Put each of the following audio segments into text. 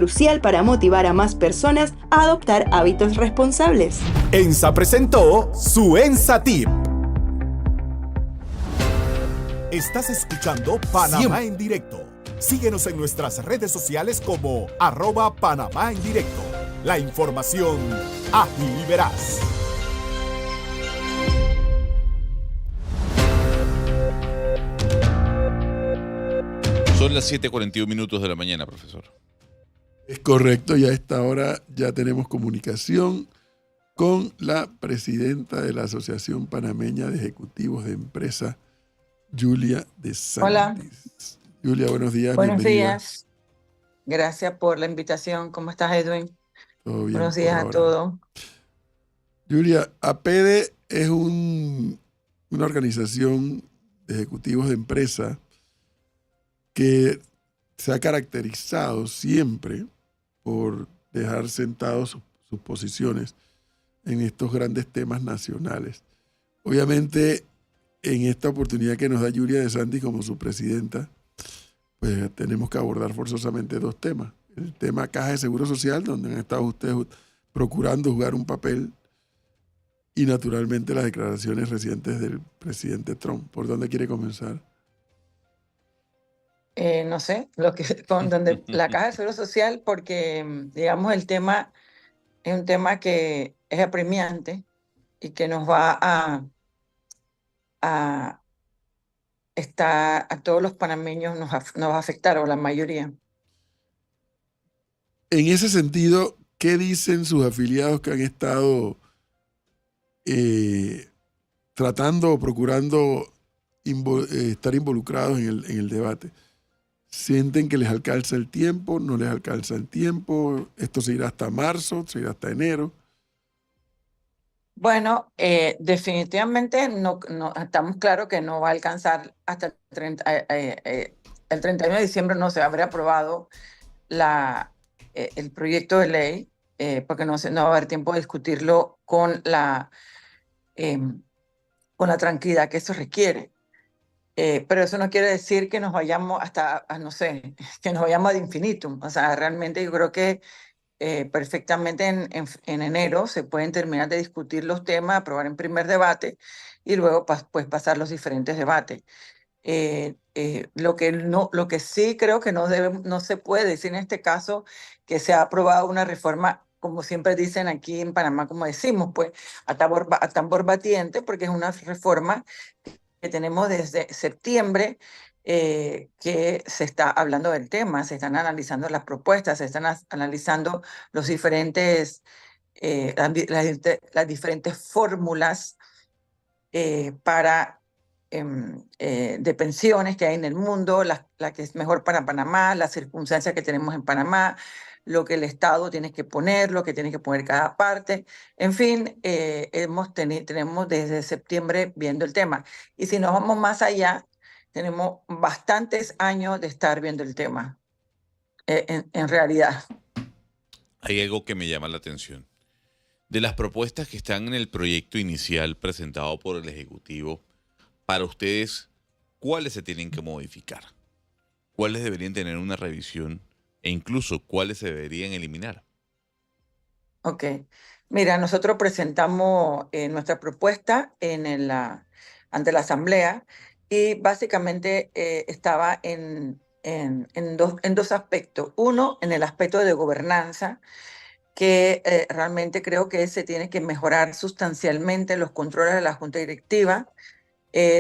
crucial para motivar a más personas a adoptar hábitos responsables. ENSA presentó su ENSA Tip. Estás escuchando Panamá en Directo. Síguenos en nuestras redes sociales como @Panamá en Directo. La información ágil y veraz. Son las 7:41 de la mañana, profesor. Es correcto, y a esta hora ya tenemos comunicación con la presidenta de la Asociación Panameña de Ejecutivos de Empresa, Julia de Santis. Hola. Julia, buenos días. Buenos bienvenida. días. Gracias por la invitación. ¿Cómo estás, Edwin? Todo bien. Buenos días a todos. Julia, APEDE es una organización de ejecutivos de empresa que se ha caracterizado siempre por dejar sentados sus posiciones en estos grandes temas nacionales. Obviamente, en esta oportunidad que nos da Julia de Santis como su presidenta, pues tenemos que abordar forzosamente dos temas. El tema Caja de Seguro Social, donde han estado ustedes procurando jugar un papel, y naturalmente las declaraciones recientes del presidente Trump. ¿Por dónde quiere comenzar? No sé, donde la Caja de Seguro Social, porque, digamos, el tema es un tema que es apremiante y que nos va a todos los panameños nos va a afectar, o la mayoría. En ese sentido, ¿qué dicen sus afiliados que han estado tratando o procurando estar involucrados en el debate? ¿Sienten que les alcanza el tiempo? ¿No les alcanza el tiempo? ¿Esto se irá hasta marzo? ¿Se irá hasta enero? Bueno, definitivamente no, estamos claros que no va a alcanzar hasta el 31 de diciembre. No se habrá aprobado el proyecto de ley, porque no va a haber tiempo de discutirlo con la tranquilidad que eso requiere. Pero eso no quiere decir que nos vayamos hasta, no sé, que nos vayamos ad infinitum. O sea, realmente yo creo que perfectamente en enero se pueden terminar de discutir los temas, aprobar en primer debate y luego pues pasar los diferentes debates. Lo que sí creo que no se puede decir en este caso que se ha aprobado una reforma, como siempre dicen aquí en Panamá, como decimos, pues a tambor batiente, porque es una reforma que tenemos desde septiembre, que se está hablando del tema, se están analizando las propuestas, se están analizando los diferentes, las diferentes fórmulas de pensiones que hay en el mundo, la que es mejor para Panamá, las circunstancias que tenemos en Panamá, lo que el Estado tiene que poner, lo que tiene que poner cada parte. En fin, tenemos desde septiembre viendo el tema. Y si nos vamos más allá, tenemos bastantes años de estar viendo el tema, en realidad. Hay algo que me llama la atención. De las propuestas que están en el proyecto inicial presentado por el Ejecutivo, para ustedes, ¿cuáles se tienen que modificar? ¿Cuáles deberían tener una revisión? E incluso, ¿cuáles se deberían eliminar? Ok. Mira, nosotros presentamos nuestra propuesta ante la Asamblea, y básicamente estaba en dos aspectos. Uno, en el aspecto de gobernanza, que realmente creo que se tiene que mejorar sustancialmente los controles de la Junta Directiva.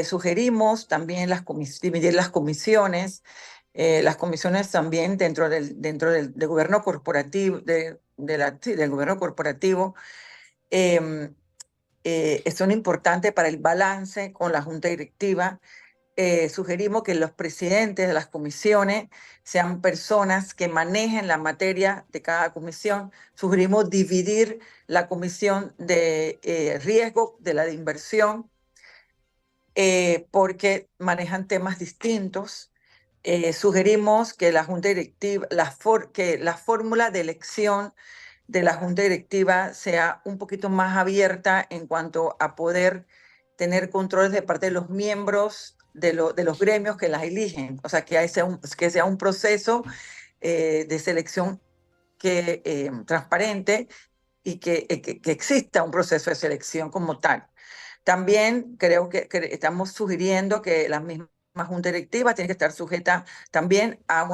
Sugerimos también dividir las comisiones. Las comisiones también dentro del gobierno corporativo, del gobierno corporativo, son importantes para el balance con la Junta Directiva. Sugerimos que los presidentes de las comisiones sean personas que manejen la materia de cada comisión. Sugerimos dividir la comisión de riesgo de la de inversión, porque manejan temas distintos. Sugerimos que la Junta Directiva, que la fórmula de elección de la Junta Directiva sea un poquito más abierta en cuanto a poder tener controles de parte de los miembros de los gremios que las eligen. O sea, que sea un proceso de selección transparente y que exista un proceso de selección como tal. También creo que estamos sugiriendo que la misma junta directiva tiene que estar sujeta también a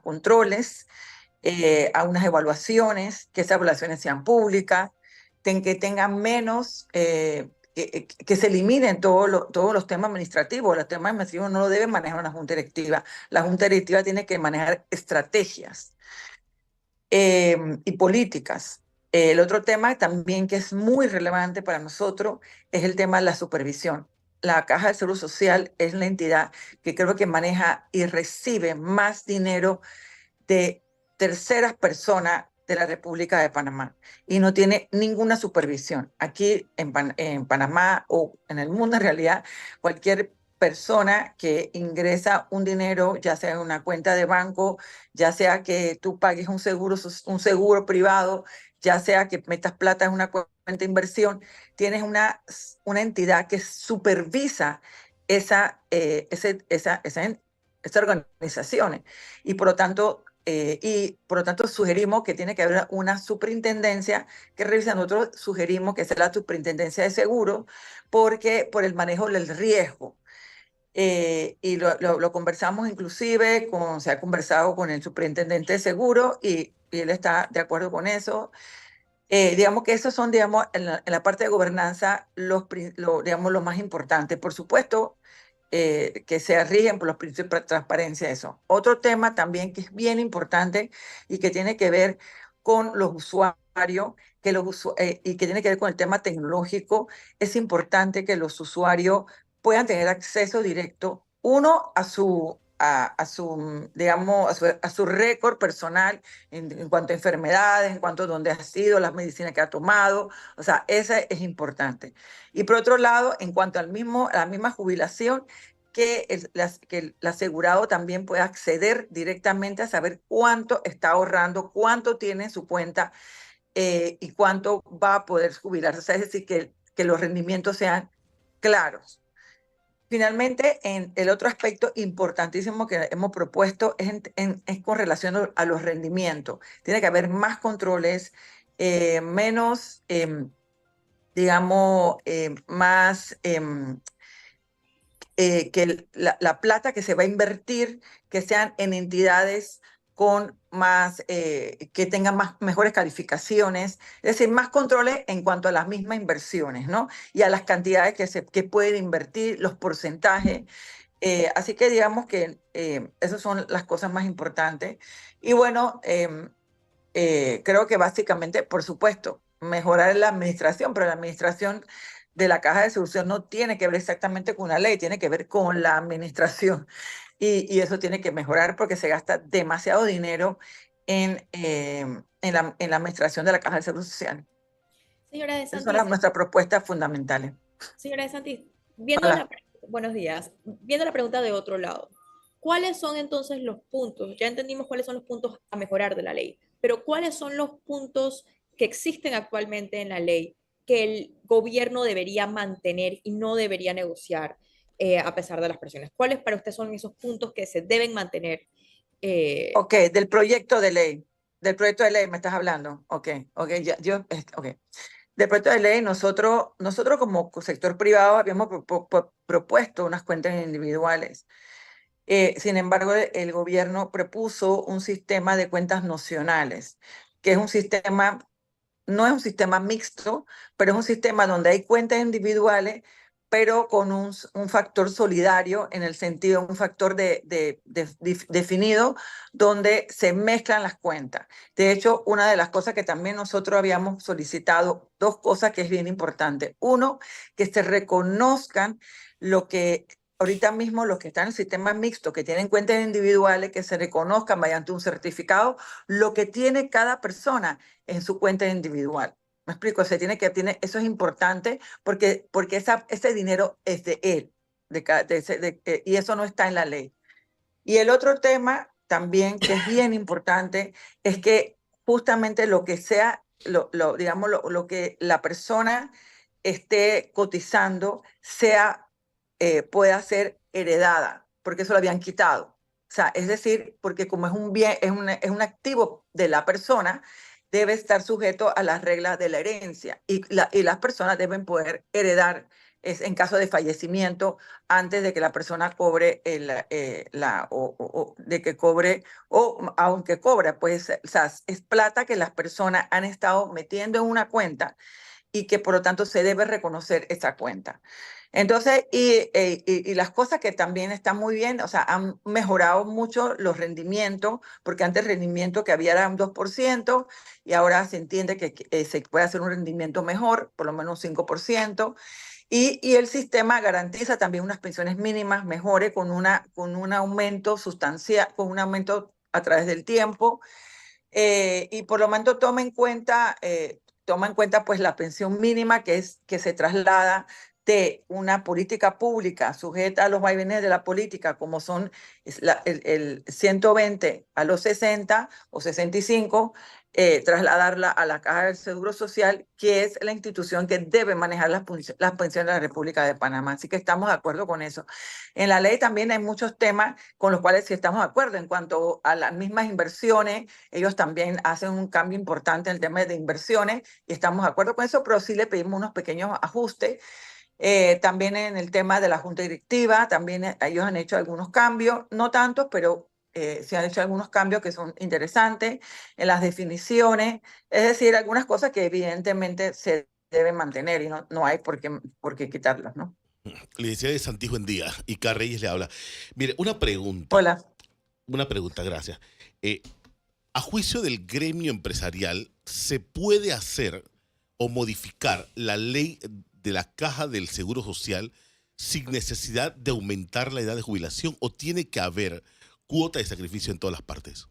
controles, a unas evaluaciones, que esas evaluaciones sean públicas, que tengan menos, que se eliminen todos los temas administrativos. Los temas administrativos no lo debe manejar una junta directiva. La junta directiva tiene que manejar estrategias y políticas. El otro tema también que es muy relevante para nosotros es el tema de la supervisión. La Caja de Seguro Social es la entidad que creo que maneja y recibe más dinero de terceras personas de la República de Panamá y no tiene ninguna supervisión. Aquí en Panamá o en el mundo en realidad, cualquier persona que ingresa un dinero, ya sea en una cuenta de banco, ya sea que tú pagues un seguro privado, ya sea que metas plata en una cuenta de inversión, tienes una entidad que supervisa esas organizaciones y por lo tanto sugerimos que tiene que haber una superintendencia que revisa. Nosotros sugerimos que sea la superintendencia de seguro porque por el manejo del riesgo. Y lo conversamos inclusive, se ha conversado con el superintendente de seguro y él está de acuerdo con eso. Digamos que esos son, digamos, en la parte de gobernanza, digamos, lo más importante. Por supuesto, que se rigen por los principios de transparencia. Eso. Otro tema también que es bien importante y que tiene que ver con los usuarios, y que tiene que ver con el tema tecnológico, es importante que los usuarios puedan tener acceso directo, uno, digamos, a su récord personal en cuanto a enfermedades, en cuanto a dónde ha sido, las medicinas que ha tomado. O sea, esa es importante. Y por otro lado, en cuanto a la misma jubilación, que el asegurado también pueda acceder directamente a saber cuánto está ahorrando, cuánto tiene en su cuenta y cuánto va a poder jubilarse. O sea, es decir, que los rendimientos sean claros. Finalmente, el otro aspecto importantísimo que hemos propuesto es con relación a los rendimientos. Tiene que haber más controles, menos, digamos, más que la plata que se va a invertir, que sean en entidades con más, que tengan mejores calificaciones, es decir, más controles en cuanto a las mismas inversiones, ¿no? Y a las cantidades que pueden invertir, los porcentajes. Así que digamos que esas son las cosas más importantes. Y bueno, creo que básicamente, por supuesto, mejorar la administración, pero la administración de la Caja de Seguro no tiene que ver exactamente con una ley, tiene que ver con la administración. Y eso tiene que mejorar porque se gasta demasiado dinero en la administración de la Caja de Seguro Social. Señora de Esas Santis. son nuestras propuestas fundamentales. Señora de Santis, buenos días. Viendo la pregunta de otro lado, ¿cuáles son entonces los puntos? Ya entendimos cuáles son los puntos a mejorar de la ley, pero ¿cuáles son los puntos que existen actualmente en la ley que el gobierno debería mantener y no debería negociar a pesar de las presiones? ¿Cuáles para usted son esos puntos que se deben mantener? Ok, del proyecto de ley. Del proyecto de ley me estás hablando. Ok, ok. Del proyecto de ley, nosotros como sector privado habíamos propuesto unas cuentas individuales. Sin embargo, el gobierno propuso un sistema de cuentas nocionales, que es un sistema, no es un sistema mixto, pero es un sistema donde hay cuentas individuales, pero con un factor solidario, en el sentido, un factor definido, donde se mezclan las cuentas. De hecho, una de las cosas que también nosotros habíamos solicitado, dos cosas que es bien importante. Uno, que se reconozcan lo que ahorita mismo los que están en el sistema mixto, que tienen cuentas individuales, que se reconozcan mediante un certificado lo que tiene cada persona en su cuenta individual. ¿Me explico? Eso es importante porque ese dinero es de él y eso no está en la ley. Y el otro tema también que es bien importante es que justamente lo que sea, digamos, lo que la persona esté cotizando pueda ser heredada, porque eso lo habían quitado. sea, es decir, porque como es un bien, es un activo de la persona, debe estar sujeto a las reglas de la herencia y las personas deben poder heredar en caso de fallecimiento antes de que la persona cobre de que cobre o aunque cobra, pues o sea, es plata que las personas han estado metiendo en una cuenta y que por lo tanto se debe reconocer esa cuenta. Entonces, y las cosas que también están muy bien, o sea, han mejorado mucho los rendimientos, porque antes el rendimiento que había era un 2% y ahora se entiende que se puede hacer un rendimiento mejor, por lo menos un 5%. Y el sistema garantiza también unas pensiones mínimas mejores con un aumento sustancial, con un aumento a través del tiempo. Y por lo tanto toma en cuenta pues la pensión mínima que se traslada de una política pública sujeta a los vaivenes de la política, como son el 120 a los 60 o 65, trasladarla a la Caja del Seguro Social, que es la institución que debe manejar las pensiones de la República de Panamá. Así que estamos de acuerdo con eso. En la ley también hay muchos temas con los cuales sí estamos de acuerdo. En cuanto a las mismas inversiones, ellos también hacen un cambio importante en el tema de inversiones y estamos de acuerdo con eso, pero sí le pedimos unos pequeños ajustes. También en el tema de la junta directiva, también ellos han hecho algunos cambios, no tantos, pero se han hecho algunos cambios que son interesantes en las definiciones, es decir, algunas cosas que evidentemente se deben mantener y no hay por qué quitarlas, ¿no? Licenciada de Santis, buen día. Y Reyes le habla. Mire, Hola. una pregunta, gracias. A juicio del gremio empresarial, ¿se puede hacer o modificar la ley de la Caja del Seguro Social sin necesidad de aumentar la edad de jubilación o tiene que haber cuota de sacrificio en todas las partes?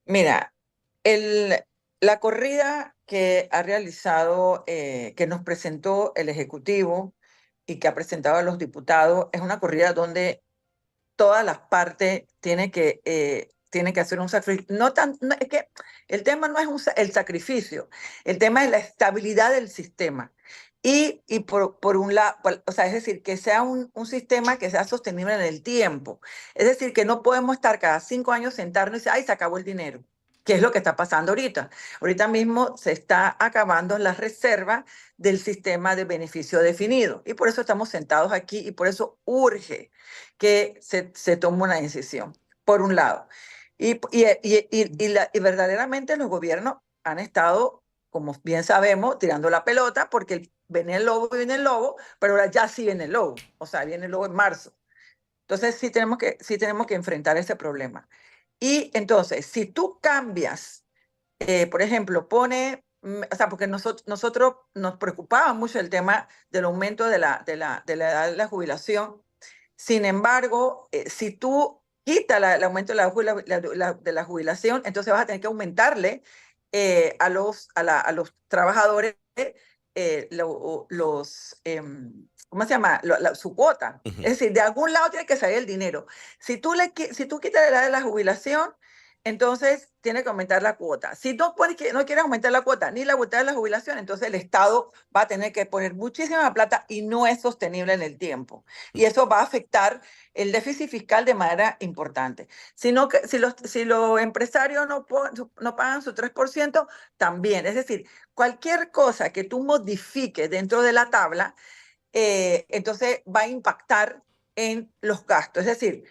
Mira, la corrida que ha realizado, que nos presentó el Ejecutivo y que ha presentado a los diputados, es una corrida donde todas las partes tienen que hacer un sacrificio. Es que el tema no es el sacrificio, el tema es la estabilidad del sistema. Y por un lado, o sea, es decir, que sea un sistema que sea sostenible en el tiempo. Es decir, que no podemos estar cada 5 años sentarnos y decir, ay, se acabó el dinero. ¿Qué es lo que está pasando ahorita? Ahorita mismo se está acabando la reserva del sistema de beneficio definido. Y por eso estamos sentados aquí y por eso urge que se tome una decisión, por un lado. Y verdaderamente los gobiernos han estado, como bien sabemos, tirando la pelota porque viene el lobo, pero ahora ya sí viene el lobo. O sea, viene el lobo en marzo. Entonces sí tenemos que enfrentar ese problema. Y entonces, si tú cambias, por ejemplo, o sea, porque nosotros nos preocupaba mucho el tema del aumento de la edad de la jubilación. Sin embargo, si tú quitas el aumento de la jubilación, entonces vas a tener que aumentarle a los trabajadores ¿cómo se llama? Su cuota. Uh-huh. Es decir, de algún lado tiene que salir el dinero. Si tú quitas la edad de la jubilación, entonces tiene que aumentar la cuota. Si no quieres aumentar la cuota ni la cuota de la jubilación, entonces el Estado va a tener que poner muchísima plata y no es sostenible en el tiempo. Y eso va a afectar el déficit fiscal de manera importante. Si los empresarios no pagan su 3%, también. Es decir, cualquier cosa que tú modifiques dentro de la tabla, entonces va a impactar en los gastos. Es decir,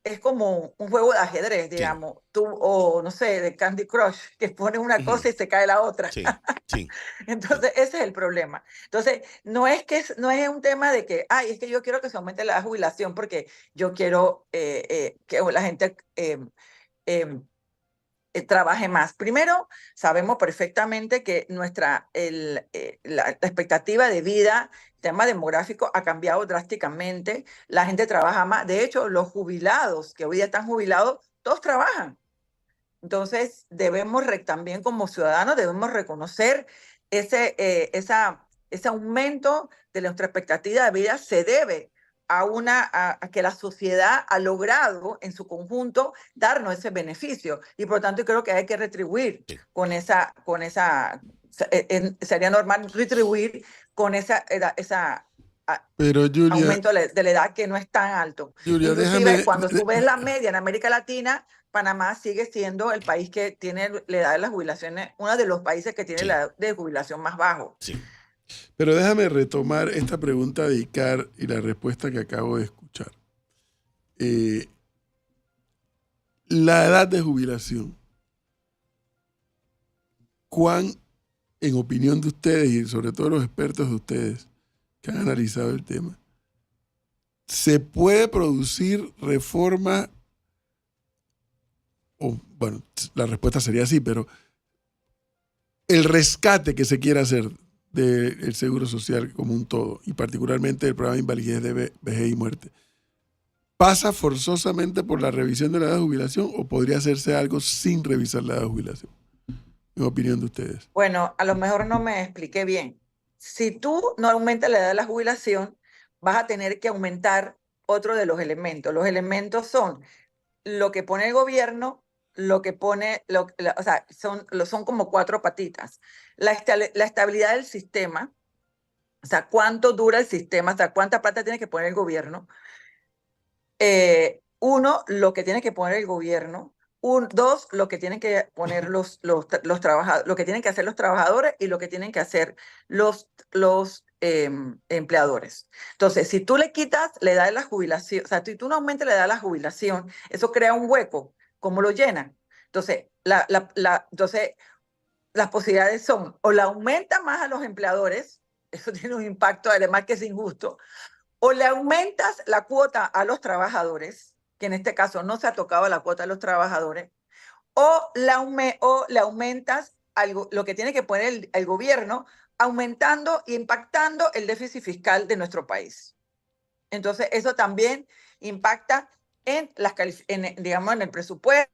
es como un juego de ajedrez, digamos, sí. O no sé, de Candy Crush, que pones una cosa y se cae la otra. Sí, sí. Entonces, ese es el problema. Entonces, no es un tema de que, es que yo quiero que se aumente la jubilación porque yo quiero que la gente trabaje más. Primero, sabemos perfectamente que la expectativa de vida, el tema demográfico ha cambiado drásticamente. La gente trabaja más. De hecho, los jubilados, que hoy día están jubilados, todos trabajan. Entonces, también como ciudadanos, debemos reconocer ese aumento de nuestra expectativa de vida se debe a que la sociedad ha logrado en su conjunto darnos ese beneficio y por lo tanto creo que hay que retribuir sería normal retribuir con esa Pero Julia, aumento de la edad que no es tan alto. Julia, Inclusive, cuando tú ves la media en América Latina, Panamá sigue siendo el país que tiene la edad de las jubilaciones, uno de los países que tiene Sí. la edad de jubilación más bajo. Sí. Pero déjame retomar esta pregunta de Icar y la respuesta que acabo de escuchar. La edad de jubilación. ¿Cuán, en opinión de ustedes y sobre todo los expertos de ustedes que han analizado el tema, se puede producir reforma? O, bueno, la respuesta sería sí, pero el rescate que se quiera hacer del Seguro Social como un todo, y particularmente el programa de invalidez de vejez y muerte, ¿pasa forzosamente por la revisión de la edad de jubilación o podría hacerse algo sin revisar la edad de jubilación? En opinión de ustedes. Bueno, a lo mejor no me expliqué bien. Si tú no aumentas la edad de la jubilación, vas a tener que aumentar otro de los elementos. Los elementos son lo que pone el gobierno, lo que pone, o sea, son como 4 patitas. La estabilidad del sistema, o sea, cuánto dura el sistema, o sea, cuánta plata tiene que poner el gobierno. Uno, lo que tiene que poner el gobierno. Dos, lo que tienen que poner los trabajadores, lo que tienen que hacer los trabajadores y lo que tienen que hacer los empleadores. Entonces, si tú le quitas la edad de la jubilación, o sea, si tú no aumentas la edad de la jubilación, eso crea un hueco. ¿Cómo lo llenan? Entonces, entonces, las posibilidades son, o la aumenta más a los empleadores, eso tiene un impacto además que es injusto, o le aumentas la cuota a los trabajadores, que en este caso no se ha tocado la cuota a los trabajadores, o le aumentas algo, lo que tiene que poner el gobierno, aumentando e impactando el déficit fiscal de nuestro país. Entonces, eso también impacta digamos, en el presupuesto,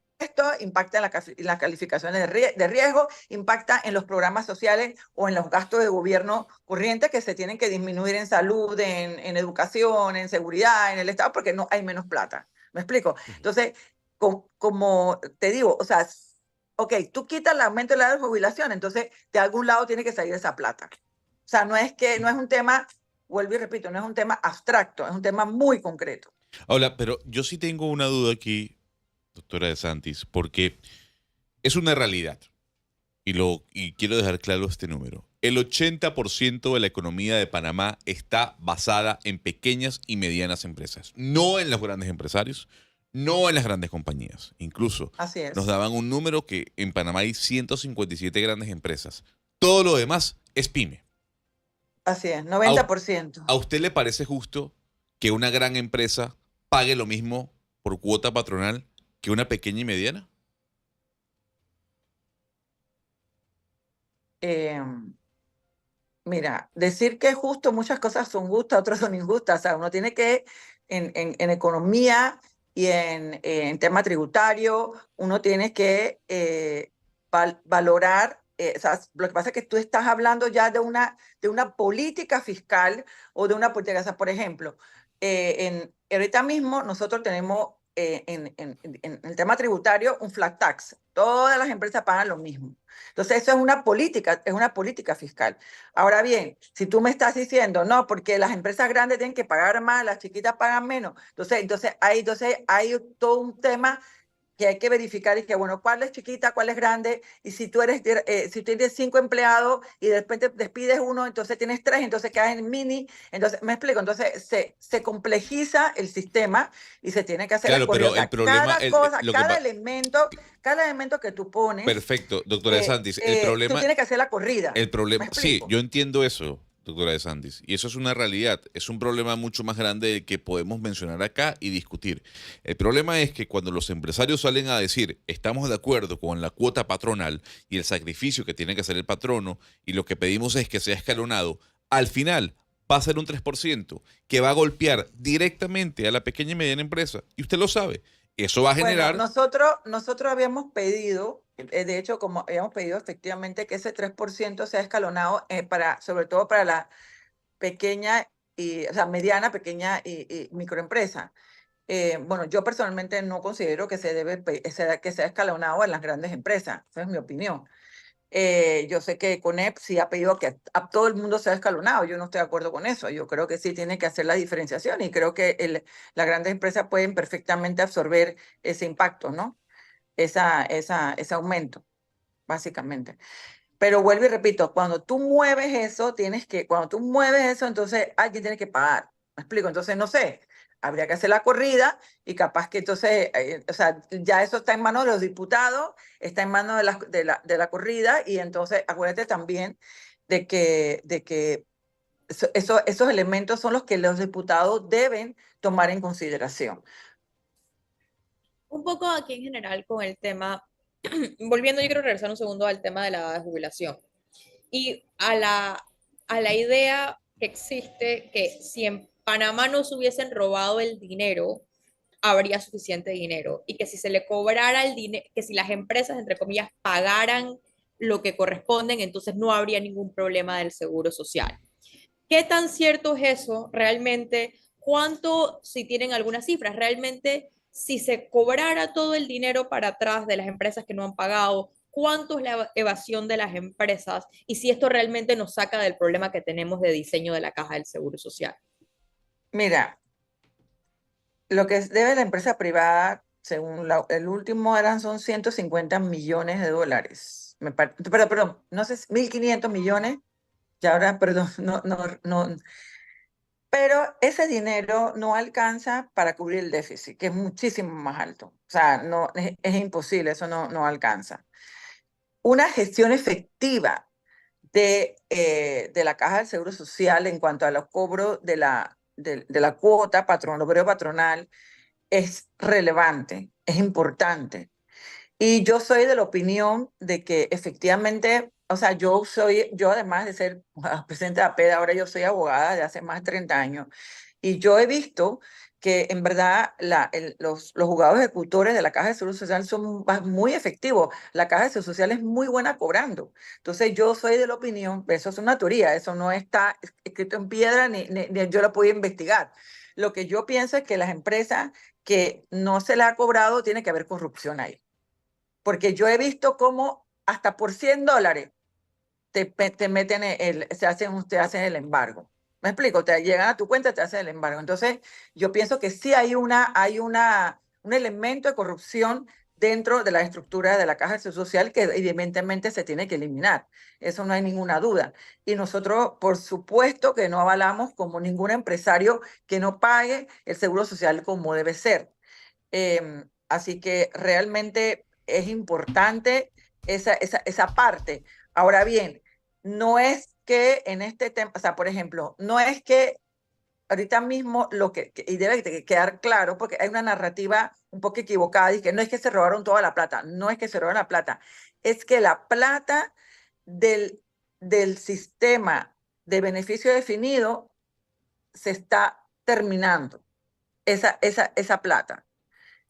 impacta en las calificaciones de riesgo, impacta en los programas sociales o en los gastos de gobierno corrientes que se tienen que disminuir en salud, en educación, en seguridad, en el Estado, porque no hay menos plata. ¿Me explico? Entonces, como te digo, o sea, ok, tú quitas el aumento de la edad de jubilación, entonces de algún lado tiene que salir esa plata. O sea, no es un tema, vuelvo y repito, no es un tema abstracto, es un tema muy concreto. Ahora, pero yo sí tengo una duda aquí, doctora De Santis, porque es una realidad, y quiero dejar claro este número. El 80% de la economía de Panamá está basada en pequeñas y medianas empresas, no en los grandes empresarios, no en las grandes compañías. Incluso Así es. nos daban un número que en Panamá hay 157 grandes empresas. Todo lo demás es pyme. Así es, 90%. ¿A usted le parece justo que una gran empresa pague lo mismo por cuota patronal que una pequeña y mediana? Mira, decir que es justo, muchas cosas son justas, otras son injustas. O sea, uno tiene que, en economía y en tema tributario, uno tiene que valorar. O sea, lo que pasa es que tú estás hablando ya de una política fiscal o de una política. O sea, por ejemplo, ahorita mismo nosotros tenemos en el tema tributario un flat tax. Todas las empresas pagan lo mismo. Entonces, eso es una política fiscal. Ahora bien, si tú me estás diciendo, no, porque las empresas grandes tienen que pagar más, las chiquitas pagan menos, entonces hay todo un tema que hay que verificar y que, bueno, cuál es chiquita, cuál es grande, y si tú tienes 5 empleados y de repente despides uno, entonces tienes 3, entonces quedas en mini, entonces, me explico, entonces se complejiza el sistema y se tiene que hacer Claro, pero el problema... cada elemento que tú pones. Perfecto, doctora De Santis. El problema... Tú tienes que hacer la corrida. El problema... ¿Me Sí, explico? yo entiendo eso, doctora De Santis. Y eso es una realidad. Es un problema mucho más grande del que podemos mencionar acá y discutir. El problema es que cuando los empresarios salen a decir estamos de acuerdo con la cuota patronal y el sacrificio que tiene que hacer el patrono y lo que pedimos es que sea escalonado, al final va a ser un 3% que va a golpear directamente a la pequeña y mediana empresa. Y usted lo sabe. Eso va a generar... Bueno, nosotros habíamos pedido, de hecho, como habíamos pedido efectivamente que ese 3% sea escalonado sobre todo para la pequeña, o sea, mediana, pequeña y microempresa. Bueno, yo personalmente no considero que que sea escalonado en las grandes empresas, esa es mi opinión. Yo sé que CONEP sí ha pedido que a todo el mundo sea escalonado. Yo no estoy de acuerdo con eso. Yo creo que sí tiene que hacer la diferenciación y creo que las grandes empresas pueden perfectamente absorber ese impacto, ¿no? Ese aumento, básicamente. Pero vuelvo y repito, cuando tú mueves eso, entonces alguien tiene que pagar. ¿Me explico? Entonces, no sé, habría que hacer la corrida y capaz que entonces, o sea, ya eso está en manos de los diputados, está en manos de la corrida y entonces acuérdate también de que esos elementos son los que los diputados deben tomar en consideración. Un poco aquí en general con el tema, volviendo, yo quiero regresar un segundo al tema de la edad de jubilación y a la idea que existe que si en Panamá no se hubiesen robado el dinero, habría suficiente dinero y que si se le cobrara el dinero, que si las empresas, entre comillas, pagaran lo que corresponden, entonces no habría ningún problema del seguro social. ¿Qué tan cierto es eso realmente? ¿Cuánto, si tienen algunas cifras, realmente si se cobrara todo el dinero para atrás de las empresas que no han pagado, cuánto es la evasión de las empresas y si esto realmente nos saca del problema que tenemos de diseño de la caja del Seguro Social? Mira, lo que debe la empresa privada, según el último son 150 millones de dólares. Perdón, no sé, 1.500 millones. Y ahora, perdón, no. Pero ese dinero no alcanza para cubrir el déficit, que es muchísimo más alto. O sea, no, es imposible, eso no alcanza. Una gestión efectiva de la Caja del Seguro Social en cuanto a los cobros de la cuota obrero patronal es relevante, es importante. Y yo soy de la opinión de que efectivamente, o sea, yo además de ser presidente de APED, ahora yo soy abogada de hace más de 30 años, y yo he visto que en verdad los juzgados ejecutores de la Caja de Seguro Social son muy efectivos. La Caja de Seguro Social es muy buena cobrando. Entonces yo soy de la opinión, eso es una teoría, eso no está escrito en piedra ni yo lo puedo investigar. Lo que yo pienso es que las empresas que no se le ha cobrado, tiene que haber corrupción ahí. Porque yo he visto cómo hasta por $100 te meten te hacen el embargo. ¿Me explico? Te llegan a tu cuenta, te hacen el embargo. Entonces, yo pienso que sí hay un elemento de corrupción dentro de la estructura de la Caja de Seguro Social que evidentemente se tiene que eliminar. Eso no hay ninguna duda. Y nosotros, por supuesto, que no avalamos como ningún empresario que no pague el Seguro Social como debe ser. Así que realmente es importante esa parte. Ahora bien, no es que en este tema, o sea, por ejemplo, no es que ahorita mismo y debe quedar claro, porque hay una narrativa un poco equivocada, y que no es que se robaron toda la plata, no es que se robaron la plata, es que la plata del sistema de beneficio definido se está terminando, esa plata,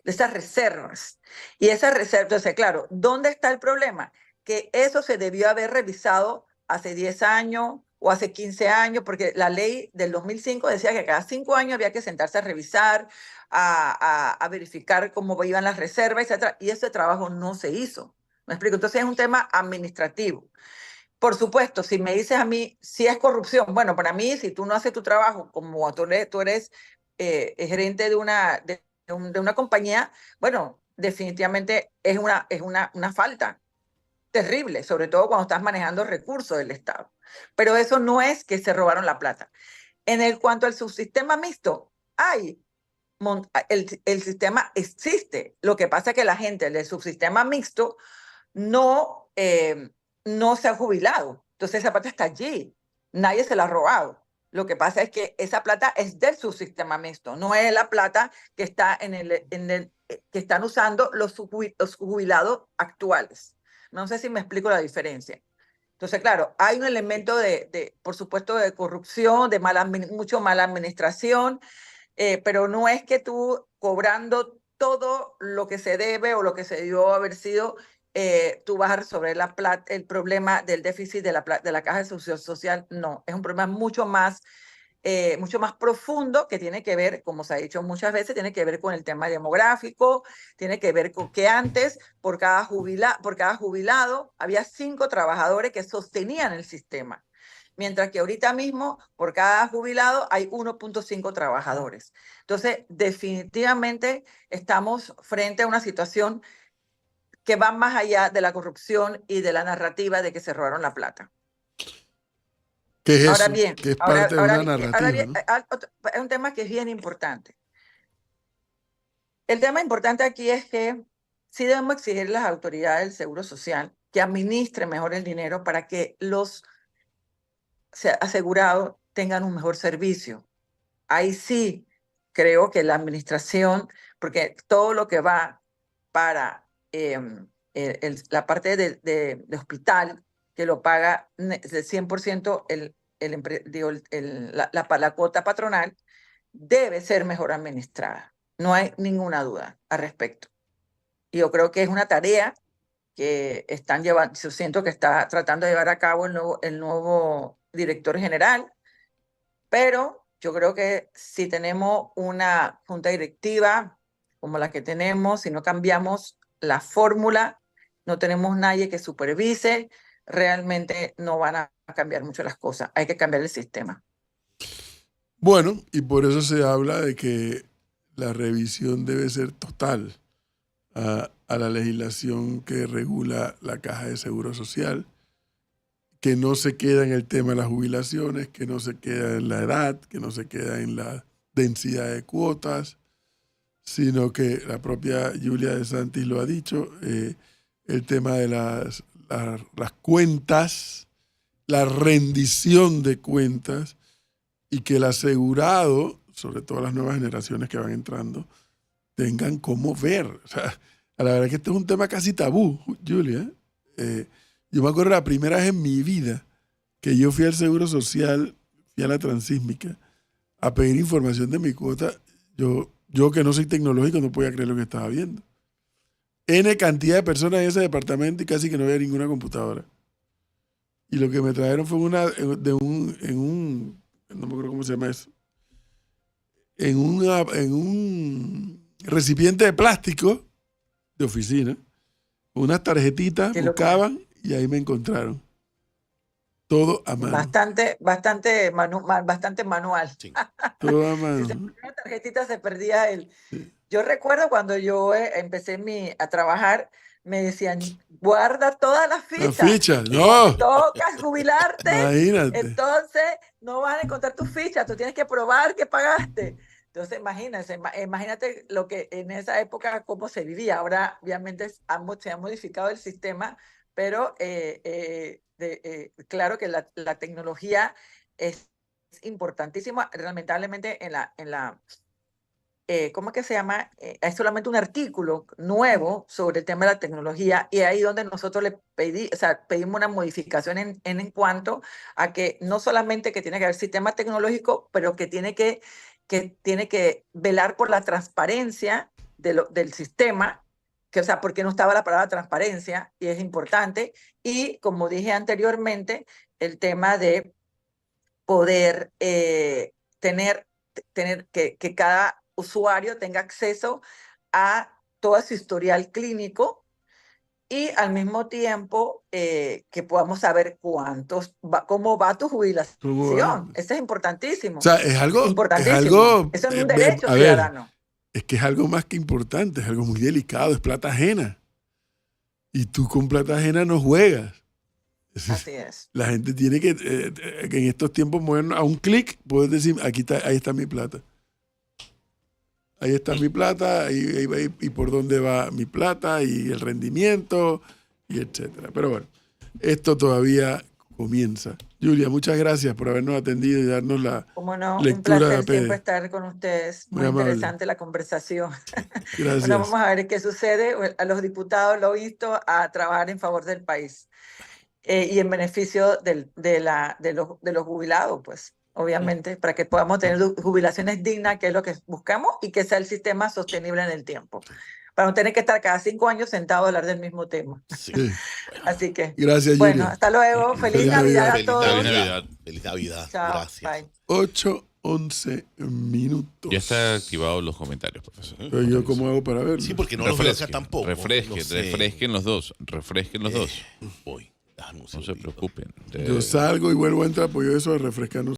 esas reservas. Y esas reservas, entonces, claro, ¿dónde está el problema? Que eso se debió haber revisado hace 10 años o hace 15 años, porque la ley del 2005 decía que cada 5 años había que sentarse a revisar, a verificar cómo iban las reservas, etc. Y ese trabajo no se hizo. ¿Me explico? Entonces es un tema administrativo. Por supuesto, si me dices a mí si es corrupción, bueno, para mí, si tú no haces tu trabajo como tú eres gerente de una compañía, bueno, definitivamente es una falta terrible, sobre todo cuando estás manejando recursos del Estado. Pero eso no es que se robaron la plata. Cuanto al subsistema mixto, el sistema existe. Lo que pasa es que la gente del subsistema mixto no se ha jubilado. Entonces esa plata está allí. Nadie se la ha robado. Lo que pasa es que esa plata es del subsistema mixto, no es la plata que está que están usando los jubilados actuales. No sé si me explico la diferencia. Entonces, claro, hay un elemento por supuesto, de corrupción, mucho mala administración, pero no es que tú cobrando todo lo que se debe o lo que se debió haber sido, tú vas a resolver el problema del déficit de la Caja de Seguridad Social. No, es un problema mucho más mucho más profundo, que tiene que ver, como se ha dicho muchas veces, tiene que ver con el tema demográfico, tiene que ver con que antes por cada jubilado había 5 trabajadores que sostenían el sistema, mientras que ahorita mismo por cada jubilado hay 1.5 trabajadores. Entonces, definitivamente estamos frente a una situación que va más allá de la corrupción y de la narrativa de que se robaron la plata. ¿Qué es Ahora eso? bien, Que es parte de una narrativa, ¿no? es un tema que es bien importante. El tema importante aquí es que sí debemos exigir a las autoridades del Seguro Social que administren mejor el dinero para que los asegurados tengan un mejor servicio. Ahí sí creo que la administración, porque todo lo que va para la parte de hospital, que lo paga de 100% la cuota patronal, debe ser mejor administrada. No hay ninguna duda al respecto. Y yo creo que es una tarea que están llevando, yo siento que está tratando de llevar a cabo el nuevo director general, pero yo creo que si tenemos una junta directiva como la que tenemos, si no cambiamos la fórmula, no tenemos nadie que supervise, realmente no van a cambiar mucho las cosas. Hay que cambiar el sistema. Bueno, y por eso se habla de que la revisión debe ser total a la legislación que regula la Caja de Seguro Social, que no se queda en el tema de las jubilaciones, que no se queda en la edad, que no se queda en la densidad de cuotas, sino que la propia Yulia de Santis lo ha dicho, el tema de las cuentas, la rendición de cuentas, y que el asegurado, sobre todo las nuevas generaciones que van entrando, tengan cómo ver. O sea, la verdad es que este es un tema casi tabú, Julia. Yo me acuerdo la primera vez en mi vida que yo fui al Seguro Social, fui a la Transísmica, a pedir información de mi cuota. Yo que no soy tecnológico no podía creer lo que estaba viendo. N cantidad de personas en ese departamento y casi que no había ninguna computadora. Y lo que me trajeron fue no me acuerdo cómo se llama eso, en un recipiente de plástico de oficina, unas tarjetitas, buscaban y ahí me encontraron. Todo a mano. Bastante manual. Sí. Todo a mano. Si se perdía una tarjetita, se perdía el... Sí. Yo recuerdo cuando yo empecé a trabajar, me decían, guarda todas las fichas. Las fichas, no. Toca jubilarte. Imagínate. Entonces, no van a encontrar tus fichas, tú tienes que probar que pagaste. Entonces, imagínate lo que en esa época, cómo se vivía. Ahora, obviamente, se ha modificado el sistema, pero claro que la tecnología es importantísima. Lamentablemente, ¿cómo es que se llama? Hay solamente un artículo nuevo sobre el tema de la tecnología y ahí donde nosotros pedimos una modificación en cuanto a que no solamente que tiene que haber sistema tecnológico, pero que tiene que velar por la transparencia del sistema, porque no estaba la palabra transparencia y es importante. Y como dije anteriormente, el tema de poder tener que cada usuario tenga acceso a todo su historial clínico y al mismo tiempo que podamos saber cómo va tu jubilación. Eso es importantísimo. O sea, es algo... Eso es un derecho ciudadano. Es que es algo más que importante, es algo muy delicado, es plata ajena. Y tú con plata ajena no juegas. Así es. La gente tiene que en estos tiempos modernos, a un clic, puedes decir, ahí está mi plata. Ahí está mi plata, y por dónde va mi plata, y el rendimiento, y etcétera. Pero bueno, esto todavía comienza. Julia, muchas gracias por habernos atendido y darnos la lectura de un placer siempre estar con ustedes. Muy interesante la conversación. Gracias. Bueno, vamos a ver qué sucede. A los diputados lo he visto a trabajar en favor del país y en beneficio de los jubilados, pues. Obviamente, para que podamos tener jubilaciones dignas, que es lo que buscamos, y que sea el sistema sostenible en el tiempo. Para no tener que estar cada 5 años sentado a hablar del mismo tema. Sí. Así que, gracias, bueno, Julia. hasta luego. Feliz Navidad a todos. Feliz Navidad. Chao. Gracias. Bye. 8 11 minutos. Ya está activados los comentarios, profesor. Pero yo, ¿cómo hago para verlo? Sí, porque no los veo acá tampoco. Refresquen los dos. Refresquen los dos. Voy. Dame un No se segundito. preocupen. Yo salgo y vuelvo a entrar, pues yo eso de refrescar no